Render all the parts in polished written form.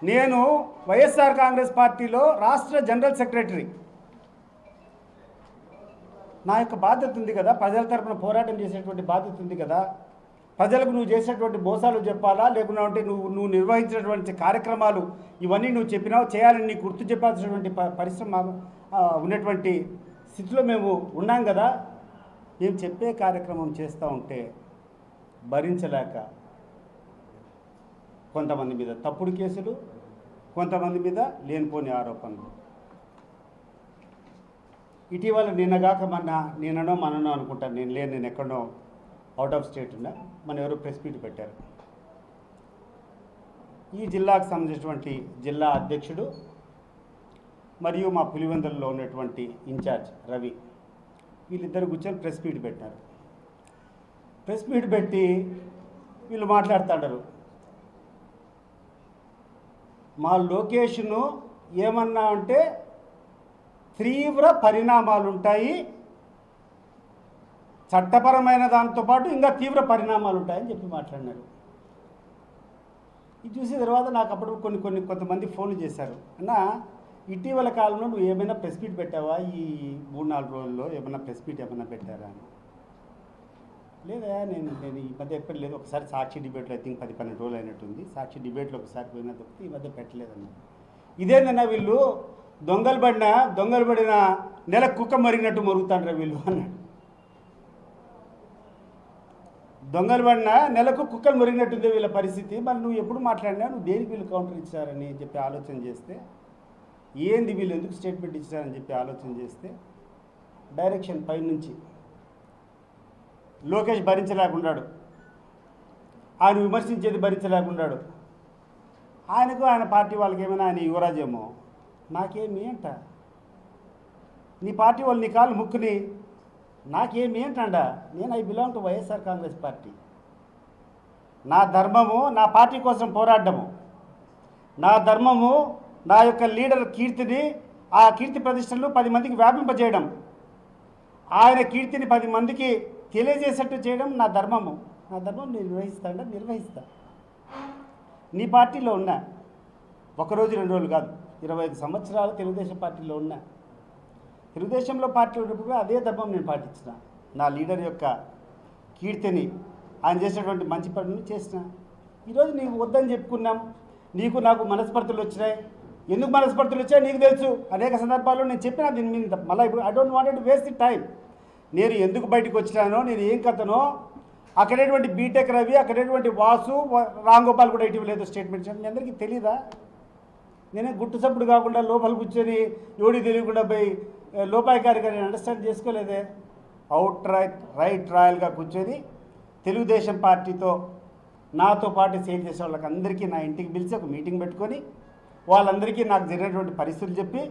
నేను వైఎస్ఆర్ కాంగ్రెస్ పార్టీలో రాష్ట్ర జనరల్ సెక్రటరీ. నా యొక్క బాధ్యత ఉంది కదా, ప్రజల తరపున పోరాటం చేసేటువంటి బాధ్యత ఉంది కదా. ప్రజలకు నువ్వు చేసేటువంటి మోసాలు చెప్పాలా, లేకుండా అంటే నువ్వు నిర్వహించినటువంటి కార్యక్రమాలు ఇవన్నీ నువ్వు చెప్పినావు, చేయాలని నీకు గుర్తు చెప్పాల్సినటువంటి పరిశ్రమ ఉన్నటువంటి స్థితిలో మేము ఉన్నాం కదా. మేము చెప్పే కార్యక్రమం చేస్తూ ఉంటే భరించలేక కొంతమంది మీద తప్పుడు కేసులు, కొంతమంది మీద లేనిపోని ఆరోపణలు. ఇటీవల నిన్నగాక నిన్ననో మననో అనుకుంటాను, నేను ఎక్కడో అవుట్ ఆఫ్ స్టేట్ ఉన్నా, మన ఎవరో ప్రెస్ మీట్ పెట్టారు. ఈ జిల్లాకు సంబంధించినటువంటి జిల్లా అధ్యక్షుడు మరియు మా పులివెందులలో ఉన్నటువంటి ఇన్ఛార్జ్ రవి, వీళ్ళిద్దరు కూర్చొని ప్రెస్ మీట్ పెట్టారు. ప్రెస్ మీట్ పెట్టి వీళ్ళు మాట్లాడుతుంటారు, మా లొకేషను ఏమన్నా అంటే తీవ్ర పరిణామాలు ఉంటాయి, చట్టపరమైన దాంతోపాటు ఇంకా తీవ్ర పరిణామాలు ఉంటాయని చెప్పి మాట్లాడినారు. ఇది చూసిన తర్వాత నాకు అప్పుడు కొంతమంది ఫోన్లు చేశారు, అన్న ఇటీవల కాలంలో నువ్వు ఏమైనా ప్రెస్ మీట్ పెట్టావా, ఈ 3-4 రోజుల్లో ఏమైనా ప్రెస్ మీట్ ఏమైనా పెట్టారా అని. లేదా నేను ఈ మధ్య ఎక్కడ లేదు, ఒకసారి సాక్షి డిబేట్లో ఐ థింక్ 10-12 రోజులు అయినట్టుంది, సాక్షి డిబేట్లో ఒకసారి పోయినా తప్పితే ఈ మధ్య పెట్టలేదన్న. ఇదేందన్నా వీళ్ళు దొంగలు పడిన నెల కుక్క మరిగినట్టు మరుగుతాండ్రా వీళ్ళు అన్నాడు. దొంగలు పడిన నెలకు కుక్కలు మరిగినట్టుంది వీళ్ళ పరిస్థితి, మరి నువ్వు ఎప్పుడు మాట్లాడినా నువ్వు దేనికి వీళ్ళు కౌంటర్ ఇచ్చారని చెప్పి ఆలోచన చేస్తే, ఏంది వీళ్ళు ఎందుకు స్టేట్మెంట్ ఇచ్చారని చెప్పి ఆలోచన చేస్తే, డైరెక్షన్ పైనుంచి లోకేష్ భరించలేకున్నాడు, ఆయన విమర్శించేది భరించలేకున్నాడు. ఆయనకు ఆయన పార్టీ వాళ్ళకి ఏమైనా ఆయన యువరాజేమో, నాకేమి అంట, నీ పార్టీ వాళ్ళు నీ కాళ్ళు ముక్కుని నాకేమి ఏంటండా, నేను I belong to YSR Congress party. నా ధర్మము నా పార్టీ కోసం పోరాడము, నా ధర్మము నా యొక్క లీడర్ కీర్తిని, ఆ కీర్తి ప్రతిష్టలు 10 మందికి వ్యాపింపజేయడం, ఆయన కీర్తిని 10 మందికి తెలియజేసేట్టు చేయడం నా ధర్మము. నా ధర్మం నేను నిర్వహిస్తా. నీ పార్టీలో ఉన్నా, 1 రోజు 2 రోజులు కాదు, 25 సంవత్సరాలు తెలుగుదేశం పార్టీలో ఉన్నా. తెలుగుదేశంలో పార్టీ ఉన్నప్పుడు అదే ధర్మం నేను పాటించిన. నా లీడర్ యొక్క కీర్తిని, ఆయన చేసినటువంటి మంచి పనులు చేసిన. ఈరోజు నీకు వద్దని చెప్పుకున్నాం, నీకు నాకు మనస్పర్ధలు వచ్చినాయి. ఎందుకు మనస్పర్ధలు వచ్చాయో నీకు తెలుసు, అనేక సందర్భాల్లో నేను చెప్పినా దీని మీద. మళ్ళీ ఇప్పుడు I don't want to waste the time. నేను ఎందుకు బయటకు వచ్చినానో, నేను ఏం కథనో, అక్కడేటువంటి బీటెక్ రవి, అక్కడేటువంటి వాసు, రాంగోపాల్ కూడా ఇటీవల లేదు స్టేట్మెంట్. మీ అందరికీ తెలీదా? నేనే గుట్టు సప్పుడు కాకుండా లోపల కూర్చొని ఎవడికి తెలియకుండా పోయి లోపాయికారిగా నేను అండర్స్టాండ్ చేసుకోలేదే. రైట్ రాయల్గా కూర్చొని తెలుగుదేశం పార్టీతో నాతో పాటు సేల్ చేసే వాళ్ళకి అందరికీ నా ఇంటికి పిలిచి ఒక మీటింగ్ పెట్టుకొని వాళ్ళందరికీ నాకు జరిగినటువంటి పరిస్థితులు చెప్పి,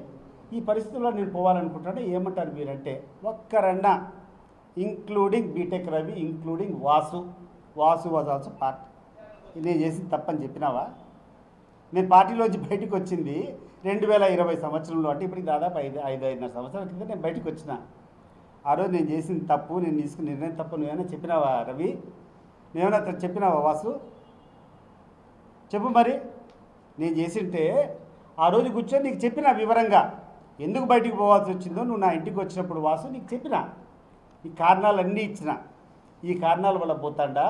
ఈ పరిస్థితుల్లో నేను పోవాలనుకుంటాను, ఏమంటారు మీరంటే, ఒక్కరన్నా including BTech Ravi, including Vasu was also part. నేను చేసింది తప్పని చెప్పినావా? నేను పార్టీలోంచి బయటకు వచ్చింది 2020 సంవత్సరంలో, అంటే ఇప్పటికి దాదాపు 5-5.5 సంవత్సరాల కింద నేను బయటకు వచ్చిన. ఆ రోజు నేను చేసింది తప్పు, నేను తీసుకున్న నిర్ణయం తప్పు నువ్వేమైనా చెప్పినావా రవి? నువ్వేమైనా చెప్పినావా వాసు? చెప్పు మరి. నేను చేసింటే ఆ రోజు కూర్చొని నీకు చెప్పిన వివరంగా ఎందుకు బయటికి పోవాల్సి వచ్చిందో, నువ్వు నా ఇంటికి వచ్చినప్పుడు వాసు నీకు చెప్పిన, ఈ కారణాలన్నీ ఇచ్చిన. ఈ కారణాల వల్ల పోతాడా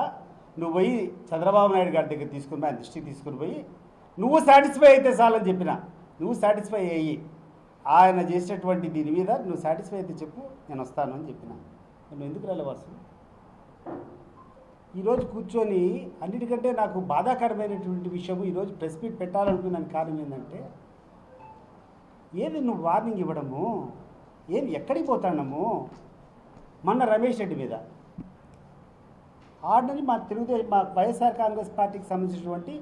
నువ్వు పోయి చంద్రబాబు నాయుడు గారి దగ్గర తీసుకుని ఆయన దృష్టికి తీసుకుని పోయి నువ్వు సాటిస్ఫై అయితే చాలని చెప్పిన. నువ్వు సాటిస్ఫై అయ్యి ఆయన చేసేటువంటి దీని మీద నువ్వు సాటిస్ఫై అయితే చెప్పు, నేను వస్తాను అని చెప్పిన. నువ్వు ఎందుకు రాలేవాసు? ఈరోజు కూర్చొని అన్నిటికంటే నాకు బాధాకరమైనటువంటి విషయము, ఈరోజు ప్రెస్ మీట్ పెట్టాలనుకున్నాను కారణం ఏంటంటే, ఏది నువ్వు వార్నింగ్ ఇవ్వడము, ఏది ఎక్కడికి పోతాడము. మొన్న రమేష్ రెడ్డి మీద ఆర్డినరీ మా వైఎస్ఆర్ కాంగ్రెస్ పార్టీకి సంబంధించినటువంటి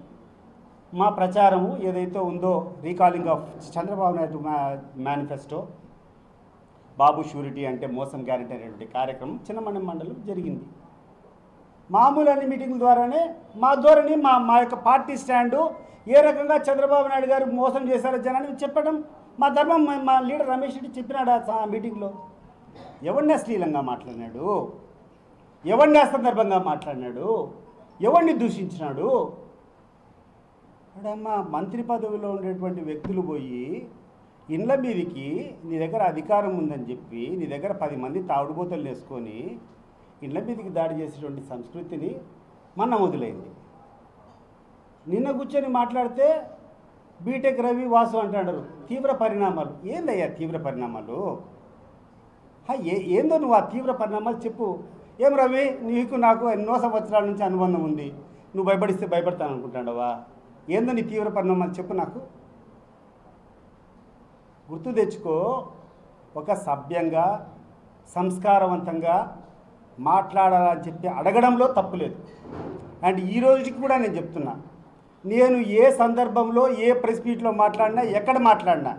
మా ప్రచారము ఏదైతే ఉందో, recalling of Chandrababu Naidu manifesto, Babu surety అంటే మోసం గ్యారెంటీ అనేటువంటి కార్యక్రమం చిన్నమణి మండలం జరిగింది. మామూలు అన్ని మీటింగ్ల ద్వారానే మా ధోరణి, మా యొక్క పార్టీ స్టాండు ఏ రకంగా చంద్రబాబు నాయుడు గారు మోసం చేశారో జనాన్ని చెప్పడం మా ధర్మం. మా లీడర్ రమేష్ రెడ్డి చెప్పినాడు ఆ మీటింగ్లో. ఎవరిని అశ్లీలంగా మాట్లాడినాడు, ఎవరిని అసందర్భంగా మాట్లాడినాడు, ఎవరిని దూషించినాడు, అడమ్మా మంత్రి పదవిలో ఉండేటువంటి వ్యక్తులు పోయి ఇండ్ల మీదకి నీ దగ్గర అధికారం ఉందని చెప్పి నీ దగ్గర 10 మంది తాగుడుబోతలు వేసుకొని ఇండ్ల మీదకి దాడి చేసేటువంటి సంస్కృతిని మన వదిలేయింది. నిన్న కూర్చొని మాట్లాడితే బీటెక్ రవి వాసు అంటాడు తీవ్ర పరిణామాలు. ఏందయ్యా తీవ్ర పరిణామాలు? ఏందో నువ్వు ఆ తీవ్ర పరిణామాలు చెప్పు. ఏం రవి, నీకు నాకు ఎన్నో సంవత్సరాల నుంచి అనుబంధం ఉంది, నువ్వు భయపడిస్తే భయపడతాను అనుకుంటాడవా? ఏందో నీ తీవ్ర పరిణామాలు చెప్పు నాకు. గుర్తు తెచ్చుకో. ఒక సభ్యంగా సంస్కారవంతంగా మాట్లాడాలని చెప్పి అడగడంలో తప్పు లేదు. అండ్ ఈ రోజుకి కూడా నేను చెప్తున్నా, నేను ఏ సందర్భంలో ఏ ప్రెస్ మీట్లో మాట్లాడినా, ఎక్కడ మాట్లాడినా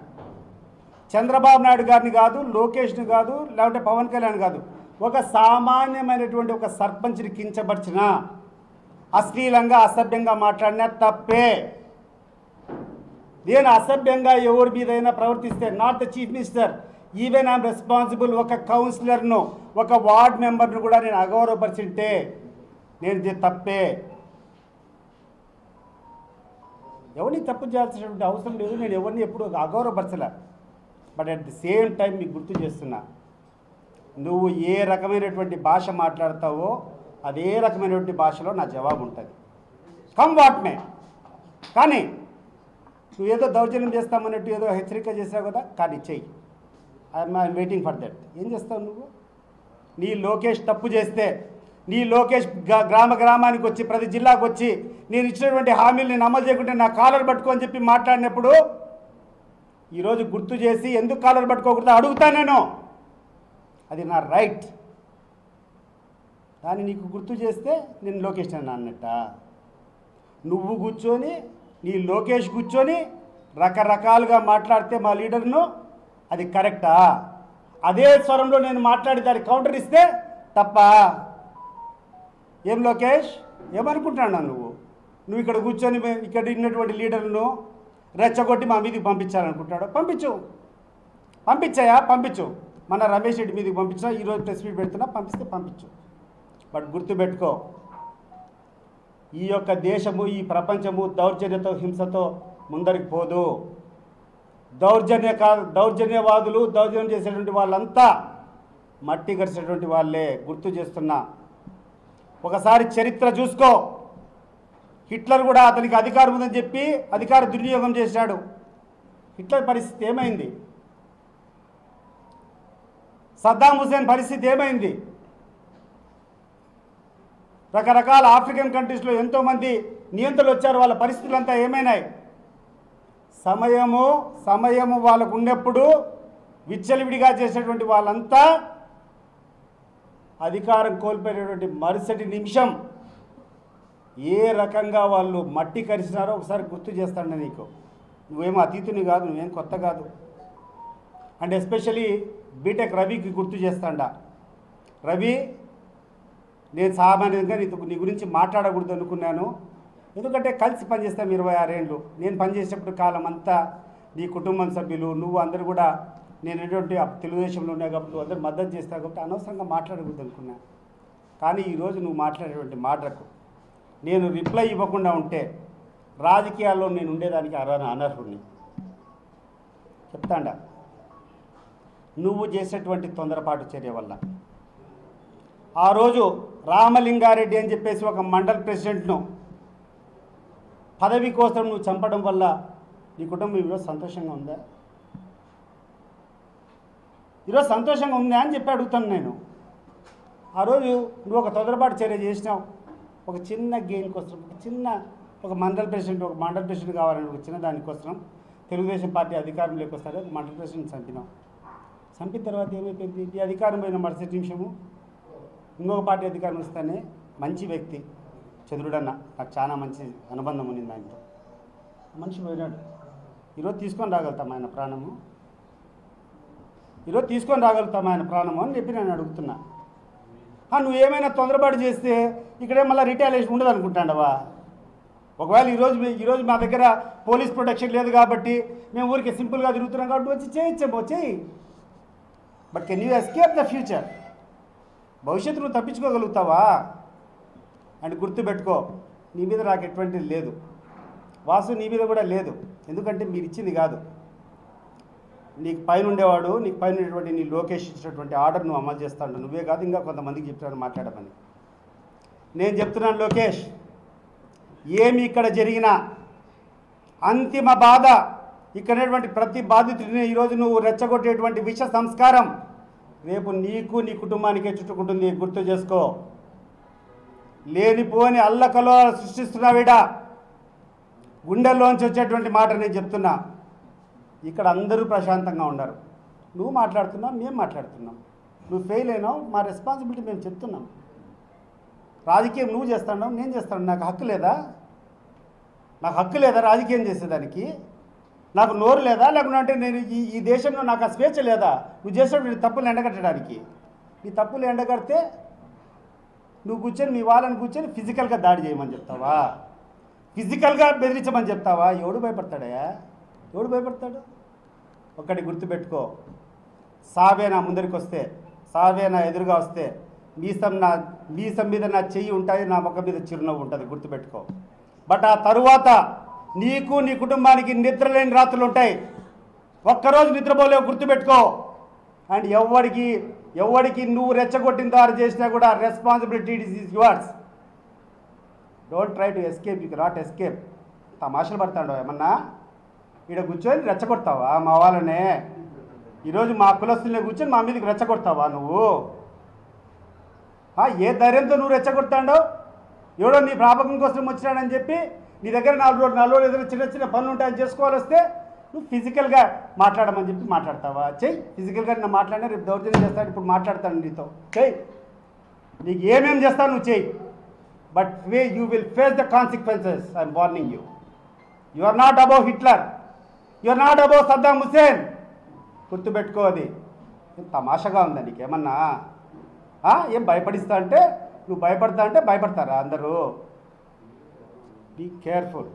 చంద్రబాబు నాయుడు గారిని కాదు, లోకేష్ని కాదు, లేకపోతే పవన్ కళ్యాణ్ కాదు, ఒక సామాన్యమైనటువంటి ఒక సర్పంచ్ని కించపరిచిన, అశ్లీలంగా అసభ్యంగా మాట్లాడినా తప్పే. నేను అసభ్యంగా ఎవరి మీదైనా ప్రవర్తిస్తే, not the chief minister, even I'm responsible, ఒక కౌన్సిలర్ను, ఒక వార్డ్ మెంబర్ను కూడా నేను అగౌరవపరిచింటే నేను తప్పే. ఎవరిని తప్పు చేయాల్సినటువంటి అవసరం లేదు. నేను ఎవరిని ఎప్పుడు అగౌరవపరచలే. But at the same time మీకు గుర్తు చేస్తున్నా, నువ్వు ఏ రకమైనటువంటి భాష మాట్లాడతావో అదే రకమైనటువంటి భాషలో నా జవాబు ఉంటుంది. Come what may. కానీ నువ్వు ఏదో దౌర్జన్యం చేస్తామన్నట్టు ఏదో హెచ్చరిక చేసావు కదా, కానీ చెయ్యి. I'm waiting for that. ఏం చేస్తావు నువ్వు? నీ లోకేష్ తప్పు చేస్తే, నీ లోకేష్ గ్రామానికి వచ్చి ప్రతి జిల్లాకు వచ్చి నేను ఇచ్చినటువంటి హామీలు నేను అమలు చేయకుంటే నా కాలర్ పట్టుకో అని చెప్పి మాట్లాడినప్పుడు ఈరోజు గుర్తు చేసి ఎందుకు కాలర్ పట్టుకోకూడదు అడుగుతా నేను. అది నా రైట్. దాన్ని నీకు గుర్తు చేస్తే నేను లోకేష్ అని అన్నట్ట. నువ్వు కూర్చొని నీ లోకేష్ కూర్చొని రకరకాలుగా మాట్లాడితే మా లీడర్ను, అది కరెక్టా? అదే స్వరంలో నేను మాట్లాడి దానికి కౌంటర్ ఇస్తే తప్ప? ఏం లోకేష్, ఏమనుకుంటున్నాను నువ్వు ఇక్కడ కూర్చొని ఇక్కడ ఉన్నటువంటి లీడర్లను రెచ్చగొట్టి మా మీదకి పంపించాలనుకుంటాడు? పంపించాయా? పంపించు. మన రమేష్ రెడ్డి మీదకి పంపించా, ఈరోజు ప్రెస్ మీట్ పెడుతున్నా, పంపిస్తే పంపించు. బట్ గుర్తుపెట్టుకో, ఈ యొక్క దేశము, ఈ ప్రపంచము దౌర్జన్యతో, హింసతో ముందరికి పోదు. దౌర్జన్యవాదులు, దౌర్జన్యం చేసేటువంటి వాళ్ళంతా మట్టి గరిచేటువంటి వాళ్ళే. గుర్తు చేస్తున్నా, ఒకసారి చరిత్ర చూసుకో. హిట్లర్ కూడా అతనికి అధికారం ఉందని చెప్పి అధికార దుర్వినియోగం చేశాడు. హిట్లర్ పరిస్థితి ఏమైంది? సద్దాం హుసేన్ పరిస్థితి ఏమైంది? రకరకాల ఆఫ్రికన్ కంట్రీస్లో ఎంతోమంది నియంత్రణలు వచ్చారు, వాళ్ళ పరిస్థితులంతా ఏమైనాయి? సమయము వాళ్ళకు ఉన్నప్పుడు విచ్చలవిడిగా చేసేటువంటి వాళ్ళంతా అధికారం కోల్పోయినటువంటి మరుసటి నిమిషం ఏ రకంగా వాళ్ళు మట్టి కరిచినారో ఒకసారి గుర్తు చేస్తాను నీకు. నువ్వేమో అతీతుని కాదు, నువ్వేం కొత్త కాదు. అండ్ ఎస్పెషలీ బీటెక్ రవికి గుర్తు చేస్తాడా. రవి, నేను సామాన్యంగా నీ గురించి మాట్లాడకూడదు అనుకున్నాను, ఎందుకంటే కలిసి పనిచేస్తాం 26 ఏళ్ళు. నేను పనిచేసేటప్పుడు కాలం అంతా నీ కుటుంబం సభ్యులు, నువ్వు అందరూ కూడా నేను ఎటువంటి తెలుగుదేశంలో ఉన్నాయి కాబట్టి నువ్వు అందరూ మద్దతు చేస్తావు కాబట్టి అనవసరంగా మాట్లాడకూడదు అనుకున్నా. కానీ ఈరోజు నువ్వు మాట్లాడేటువంటి మాటలకు నేను రిప్లై ఇవ్వకుండా ఉంటే రాజకీయాల్లో నేను ఉండేదానికి అనర్హుడిని. చెప్తాండా, నువ్వు చేసేటువంటి తొందరపాటు చర్య వల్ల ఆ రోజు రామలింగారెడ్డి అని చెప్పేసి ఒక మండల్ ప్రెసిడెంట్ను పదవి కోసం నువ్వు చంపడం వల్ల నీ కుటుంబం ఈరోజు సంతోషంగా ఉందా? ఈరోజు సంతోషంగా ఉందా అని చెప్పి అడుగుతాను నేను. ఆ రోజు నువ్వు ఒక తొందరపాటు చర్య చేసినావు, ఒక చిన్న గెయిన్ కోసం, ఒక మండల్ ప్రెసిడెంట్ కావాలని ఒక చిన్న దానికోసం తెలుగుదేశం పార్టీ అధికారంలోకి వస్తారు, ఒక మండల్ ప్రెసిడెంట్ చంపినావు. చంపిన తర్వాత ఏమైపోయింది? ఈ అధికారం పోయిన మరుసటి నిమిషము ఇంకొక పార్టీ అధికారం వస్తేనే మంచి వ్యక్తి చంద్రుడన్న, నాకు చాలా మంచి అనుబంధం ఉంది ఆయనతో. మనిషి పోయినాడు. ఈరోజు తీసుకొని రాగలుగుతాం ఆయన ప్రాణము? ఈరోజు తీసుకొని రాగలుగుతాం ఆయన ప్రాణము అని చెప్పి నేను అడుగుతున్నా. నువ్వు ఏమైనా తొందరపాటు చేస్తే ఇక్కడే మళ్ళీ రిటాలియేషన్ ఉండదు అనుకుంటాండవా? ఒకవేళ ఈరోజు మా దగ్గర పోలీస్ ప్రొటెక్షన్ లేదు కాబట్టి మేము ఊరికి సింపుల్గా తిరుగుతున్నాం కాబట్టి వచ్చి చేయొచ్చేమో, చేయి. But can you escape the future? భవిష్యత్తు నువ్వు తప్పించుకోగలుగుతావా? అండ్ గుర్తుపెట్టుకో, నీ మీద నాకు ఎటువంటిది లేదు. వాసు నీ మీద కూడా లేదు, ఎందుకంటే మీరు ఇచ్చింది కాదు. నీకు పైన ఉండేవాడు, నీకు పైన ఉండేటువంటి నీ లోకేష్ ఇచ్చినటువంటి ఆర్డర్ నువ్వు అమలు చేస్తాడు. నువ్వే కాదు, ఇంకా కొంతమందికి చెప్తాను మాట్లాడమని. నేను చెప్తున్నాను లోకేష్, ఏమి ఇక్కడ జరిగినా అంతిమ బాధ ఇక్కడటువంటి ప్రతి బాధితుడిని ఈరోజు నువ్వు రెచ్చగొట్టేటువంటి విష సంస్కారం రేపు నీకు నీ కుటుంబానికే చుట్టుకుంటుంది. గుర్తు చేసుకో. లేనిపోని అల్లకలో సృష్టిస్తున్నావిడా, గుండెల్లోంచి వచ్చేటువంటి మాట నేను చెప్తున్నా. ఇక్కడ అందరూ ప్రశాంతంగా ఉన్నారు. నువ్వు మాట్లాడుతున్నావు, మేము మాట్లాడుతున్నాం. నువ్వు ఫెయిల్ అయినావు, మా రెస్పాన్సిబిలిటీ మేము చెప్తున్నాం. రాజకీయం నువ్వు చేస్తున్నావు, నేను చేస్తాను. నాకు హక్కు లేదా? నాకు హక్కు లేదా రాజకీయం చేసేదానికి? నాకు నోరు లేదా? లేకుంటే నేను ఈ దేశంలో నాకు ఆ స్వేచ్ఛ లేదా నువ్వు చేసేటువంటి తప్పులు ఎండగట్టడానికి? నీ తప్పులు ఎండగడితే నువ్వు కూర్చొని మీ వాళ్ళని కూర్చొని ఫిజికల్గా దాడి చేయమని చెప్తావా? ఫిజికల్గా బెదిరించమని చెప్తావా? ఎవడు భయపడతాడా? ఎవడు భయపడతాడు? ఒక్కటి గుర్తుపెట్టుకో, సావేనా ముందరికి వస్తే, సావేనా ఎదురుగా వస్తే మీసం మీద నా చెయ్యి ఉంటుంది, నా ముఖం మీద చిరునవ్వు ఉంటుంది. గుర్తుపెట్టుకో. బట్ ఆ తరువాత నీకు నీ కుటుంబానికి నిద్రలేని రాత్రులు ఉంటాయి. ఒక్కరోజు నిద్రపోలేవు, గుర్తుపెట్టుకో. అండ్ ఎవరికి నువ్వు రెచ్చగొట్టిన దారి చేసినా కూడా responsibility is yours. Don't try to escape, you cannot escape. తమాషలు పడతాడు ఏమన్నా? ఇక్కడ కూర్చొని రెచ్చగొడతావా మా వాళ్ళనే? ఈరోజు మా కులస్తులే కూర్చొని మా మీదకి రెచ్చగొడతావా నువ్వు? ఏ ధైర్యంతో నువ్వు రెచ్చగొడతాడో? ఎవడో నీ ప్రాపకం కోసం వచ్చినాడని చెప్పి నీ దగ్గర 4 రోజులు ఏదైనా చిన్న చిన్న పనులు ఉంటాయని చేసుకోవాలి వస్తే నువ్వు ఫిజికల్గా మాట్లాడమని చెప్పి మాట్లాడతావా? చెయ్యి. ఫిజికల్గా నేను మాట్లాడినా రేపు దౌర్జన్యం చేస్తాను, ఇప్పుడు మాట్లాడతాను నీతో. చెయ్యి, నీకు ఏమేమి చేస్తాను నువ్వు చెయ్యి. But you will face the consequences. I'm warning you. You are not above Hitler, you are not above Saddam Hussein. గుర్తుపెట్టుకో. అది తమాషగా ఉందా నీకేమన్నా? ఏం భయపడిస్తా అంటే నువ్వు భయపడతా అంటే భయపడతారా అందరూ? Be careful.